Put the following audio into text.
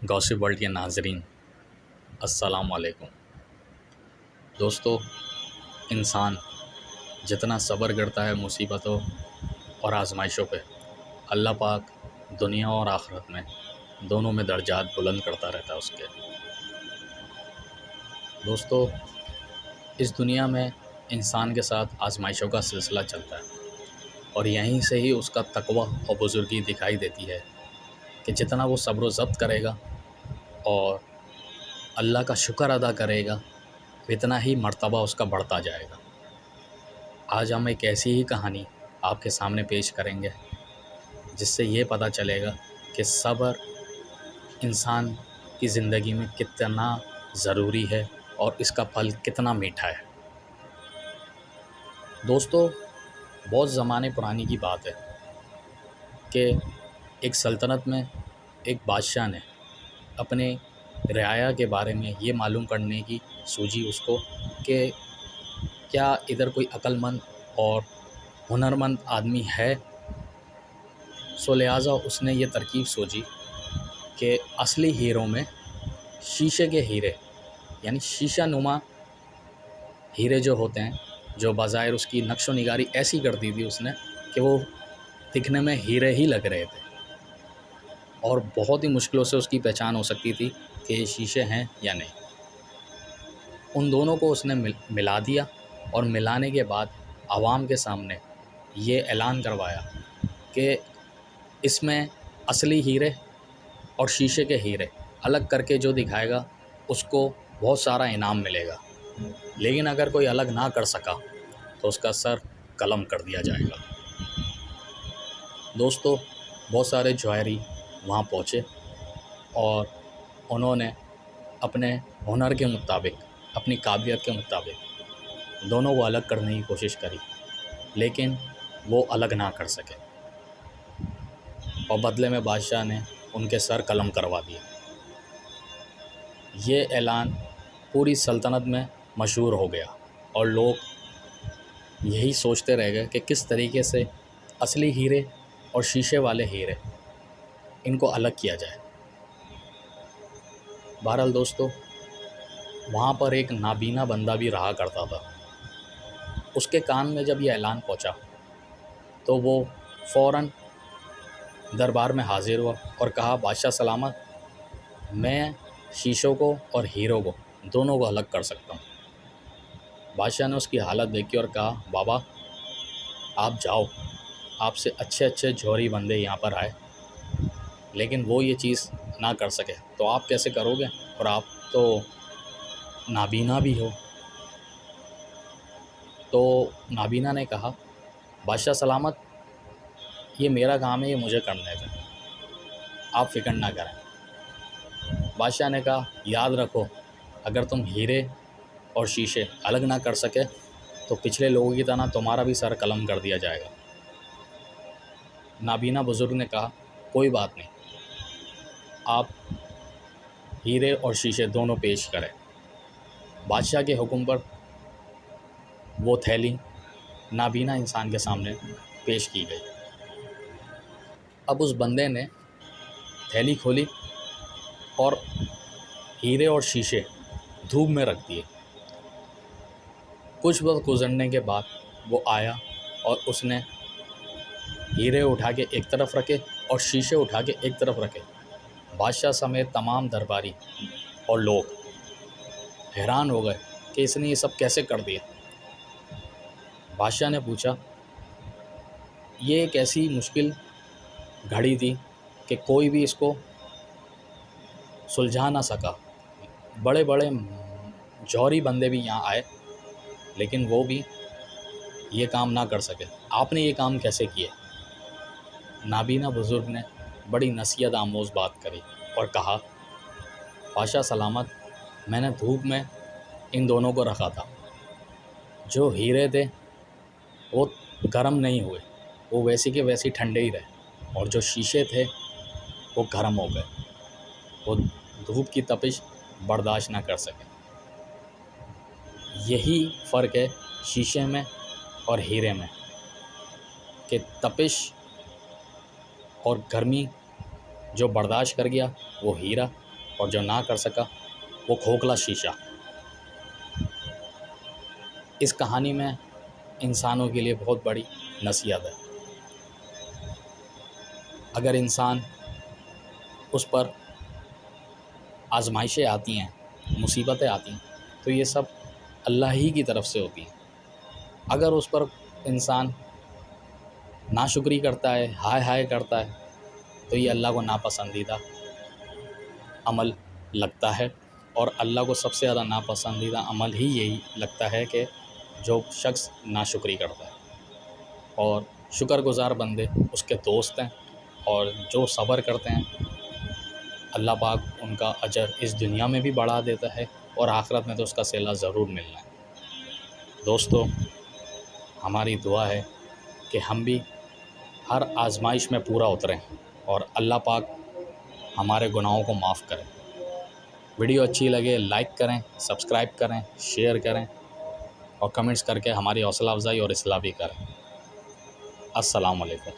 Gossip world के नाज़रीन, अस्सलाम वालेकुम। दोस्तों, इंसान जितना सब्र करता है मुसीबतों और आज़माइशों पे, अल्लाह पाक दुनिया और आखिरत में दोनों में दर्जात बुलंद करता रहता है उसके। दोस्तों, इस दुनिया में इंसान के साथ आज़माइशों का सिलसिला चलता है और यहीं से ही उसका तक़वा और बुज़ुर्गी दिखाई देती है कि जितना वो सब्र व ज़ब्त करेगा और अल्लाह का शुक्र अदा करेगा, इतना ही मर्तबा उसका बढ़ता जाएगा। आज हम एक ऐसी ही कहानी आपके सामने पेश करेंगे जिससे ये पता चलेगा कि सब्र इंसान की ज़िंदगी में कितना ज़रूरी है और इसका फल कितना मीठा है। दोस्तों, बहुत ज़माने पुरानी की बात है कि एक सल्तनत में एक बादशाह ने अपने रियाया के बारे में ये मालूम करने की सूझी उसको कि क्या इधर कोई अक्लमंद और हुनरमंद आदमी है। सो लिहाजा उसने ये तरकीब सोची कि असली हीरों में शीशे के हीरे यानी शीशा नुमा हीरे जो होते हैं, जो बज़ाहिर उसकी नक्शो निगारी ऐसी कर दी थी उसने कि वो दिखने में हीरे ही लग रहे थे और बहुत ही मुश्किलों से उसकी पहचान हो सकती थी कि ये शीशे हैं या नहीं। उन दोनों को उसने मिला दिया और मिलाने के बाद आवाम के सामने ये ऐलान करवाया कि इसमें असली हीरे और शीशे के हीरे अलग करके जो दिखाएगा उसको बहुत सारा इनाम मिलेगा, लेकिन अगर कोई अलग ना कर सका तो उसका सर कलम कर दिया जाएगा। दोस्तों, बहुत सारे जौहरी वहाँ पहुँचे और उन्होंने अपने हुनर के मुताबिक, अपनी काबिलियत के मुताबिक दोनों को अलग करने की कोशिश करी, लेकिन वो अलग ना कर सके और बदले में बादशाह ने उनके सर कलम करवा दिए। ये ऐलान पूरी सल्तनत में मशहूर हो गया और लोग यही सोचते रह गए कि किस तरीके से असली हीरे और शीशे वाले हीरे इनको अलग किया जाए। बहरहाल दोस्तों, वहाँ पर एक नाबीना बंदा भी रहा करता था। उसके कान में जब ये ऐलान पहुँचा तो वो फ़ौरन दरबार में हाज़िर हुआ और कहा, बादशाह सलामत, मैं शीशों को और हीरों को दोनों को अलग कर सकता हूँ। बादशाह ने उसकी हालत देखी और कहा, बाबा आप जाओ, आपसे अच्छे अच्छे जौहरी बंदे यहाँ पर आए, लेकिन वो ये चीज़ ना कर सके तो आप कैसे करोगे, और आप तो नाबीना भी हो। तो नाबीना ने कहा, बादशाह सलामत, ये मेरा काम है, ये मुझे करने दें, आप फ़िक्र ना करें। बादशाह ने कहा, याद रखो, अगर तुम हीरे और शीशे अलग ना कर सके तो पिछले लोगों की तरह तुम्हारा भी सर कलम कर दिया जाएगा। नाबीना बुज़ुर्ग ने कहा, कोई बात नहीं, आप हीरे और शीशे दोनों पेश करें। बादशाह के हुक्म पर वो थैली नाबीना इंसान के सामने पेश की गई। अब उस बंदे ने थैली खोली और हीरे और शीशे धूप में रख दिए। कुछ वक्त गुजरने के बाद वो आया और उसने हीरे उठा के एक तरफ रखे और शीशे उठा के एक तरफ रखे। बादशाह समेत तमाम दरबारी और लोग हैरान हो गए कि इसने ये सब कैसे कर दिया। बादशाह ने पूछा, ये एक ऐसी मुश्किल घड़ी थी कि कोई भी इसको सुलझा ना सका। बड़े बड़े जौहरी बंदे भी यहाँ आए, लेकिन वो भी ये काम ना कर सके, आपने ये काम कैसे किए। नाबीना बुज़ुर्ग ने बड़ी नसीहत आमोज़ बात करी और कहा, बादशाह सलामत, मैंने धूप में इन दोनों को रखा था। जो हीरे थे वो गर्म नहीं हुए, वो वैसे के वैसे ठंडे ही रहे, और जो शीशे थे वो गर्म हो गए, वो धूप की तपिश बर्दाश्त ना कर सके। यही फ़र्क है शीशे में और हीरे में कि तपिश और गर्मी जो बर्दाश्त कर गया वो हीरा, और जो ना कर सका वो खोखला शीशा। इस कहानी में इंसानों के लिए बहुत बड़ी नसीहत है। अगर इंसान उस पर आजमाइशें आती हैं, मुसीबतें आती हैं, तो ये सब अल्लाह ही की तरफ से होती हैं। अगर उस पर इंसान नाशुक्री करता है, हाय हाय करता है, तो ये अल्लाह को नापसंदीदा अमल लगता है। और अल्लाह को सबसे ज़्यादा नापसंदीदा अमल ही यही लगता है कि जो शख्स नाशुक्री करता है। और शुक्रगुज़ार बंदे उसके दोस्त हैं, और जो सब्र करते हैं अल्लाह पाक उनका अजर इस दुनिया में भी बढ़ा देता है, और आखिरत में तो उसका सिला ज़रूर मिलना है। दोस्तों, हमारी दुआ है कि हम भी हर आजमाइश में पूरा उतरें और अल्लाह पाक हमारे गुनाहों को माफ़ करें। वीडियो अच्छी लगे लाइक करें, सब्सक्राइब करें, शेयर करें और कमेंट्स करके हमारी हौसला अफजाई और इस्लाह भी करें। अस्सलाम वालेकुम।